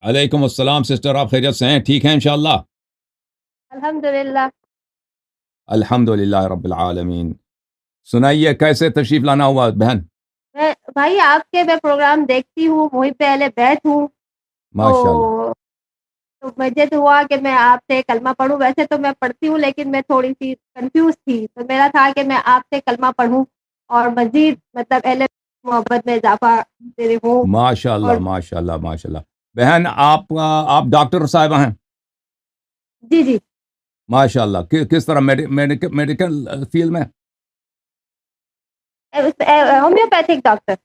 علیکم السلام سسٹر، آپ خیریت سے ہیں؟ ٹھیک ہیں انشاءاللہ؟ الحمدللہ۔ الحمدللہ رب العالمین۔ سنائیے کیسے تشریف لانا ہوا بہن؟ بھائی آپ کے میں پروگرام دیکھتی ہوں، وہیں پہ اہل بیت ہوں، ماشاءاللہ۔ تو مجھے تو ہوا کہ میں آپ سے کلمہ پڑھوں۔ ویسے تو میں پڑھتی ہوں لیکن میں تھوڑی سی کنفیوز تھی، تو میرا تھا کہ میں آپ سے کلمہ پڑھوں اور مزید مطلب اہل محبت میں اضافہ دے ہوں۔ ماشاءاللہ اور ماشاءاللہ ماشاءاللہ۔ بہن آپ ڈاکٹر صاحبہ ہیں؟ جی جی، ماشاءاللہ۔ کس طرح میڈیکل فیلڈ میں؟ Homeopathic doctor.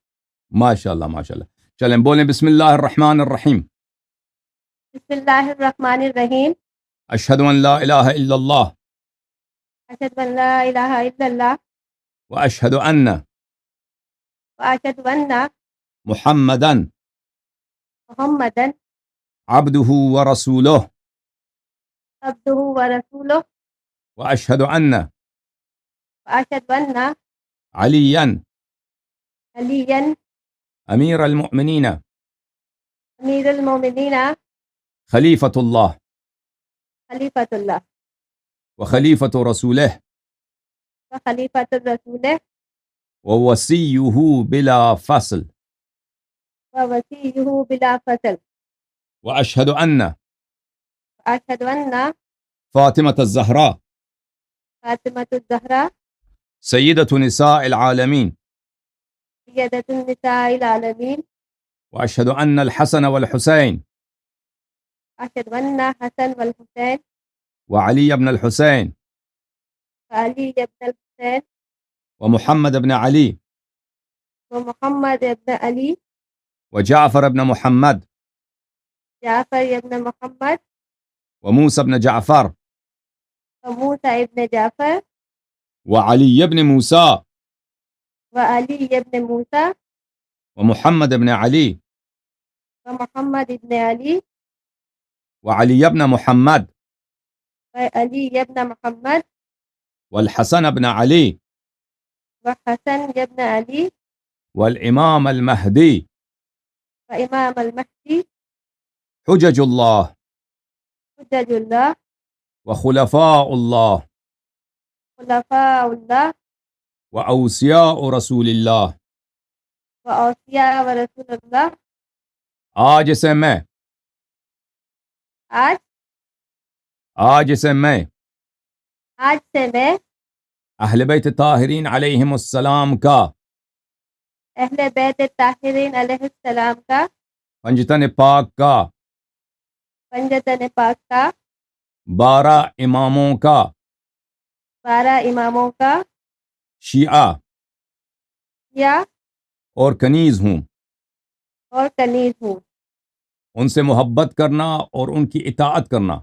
ماشاءاللہ ماشاءاللہ۔ چلیں بولیں بسم اللہ الرحمن الرحیم۔ بسم اللہ الرحمن الرحیم۔ اشہد ان لا الہ الا اللہ اشہد ان لا الہ الا اللہ واشہد ان واشہد ان محمدا محمدن عبدہ ورسولہ عبدہ ورسولہ واشہد ان واشہد ان علیا علیا امیر المؤمنین امیر المومنین خلیفۃ اللہ خلیفۃ اللہ وخلیفۃ رسولہ وخلیفۃ الرسول ووسیہ بلا فصل ووصیہ بلا فصل واشہد ان اشہد ان فاطمۃ الزہراء فاطمۃ الزہراء سیدۃ نساء العالمین سیدۃ النساء العالمین واشہد ان الحسن والحسین اشہد ان حسن والحسین وعلی بن الحسین علی ابن الحسین ومحمد بن علی ومحمد ابن علی وجعفر بن محمد جعفر ابن محمد وموسى بن جعفر وموسى ابن جعفر وعلي بن موسى وعلی ابن موسیٰ ومحمد بن علي ومحمد ابن علی وعلي بن محمد وعلی ابن محمد والحسن بن علي وحسن ابن علی والإمام المهدي وامام المہدی حجج الله حجج اللہ وخلفاء الله خلفاء اللہ وأوصياء رسول الله۔ واوصیاء ورسول اللہ۔ آج سے میں آج آج سے میں آج سے میں اہل بیت طاہرین علیہم السلام کا اہل بیت طاہرین علیہ السلام کا پنجتن پاک کا پنجتن پاک کا 12 اماموں کا 12 اماموں کا شیعہ یا اور کنیز ہوں۔ اور کنیز ہوں۔ ان سے محبت کرنا اور ان کی اطاعت کرنا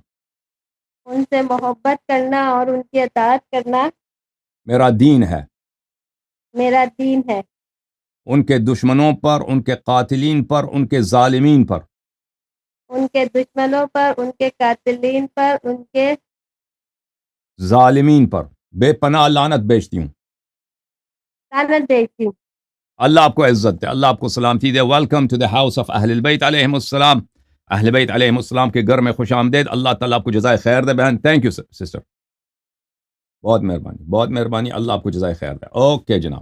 ان سے محبت کرنا اور ان کی اطاعت کرنا میرا دین ہے۔ میرا دین ہے۔ ان کے دشمنوں پر، ان کے قاتلین پر، ان کے ظالمین پر ان کے دشمنوں پر، ان کے قاتلین پر، ان کے ظالمین پر بے پناہ لعنت بیچتی ہوں۔ لعنت بھیجتی ہوں۔ اللہ آپ کو عزت دے، اللہ آپ کو سلامتی دے۔ Welcome to the house of اہل البیت علیہم السلام۔ اہل بیت علیہم السلام کے گھر میں خوش آمدید۔ اللہ تعالیٰ آپ کو جزائے خیر دے بہن۔ تھینک یو سسٹر، بہت مہربانی بہت مہربانی۔ اللہ آپ کو جزائے خیر دے۔ اوکے جناب۔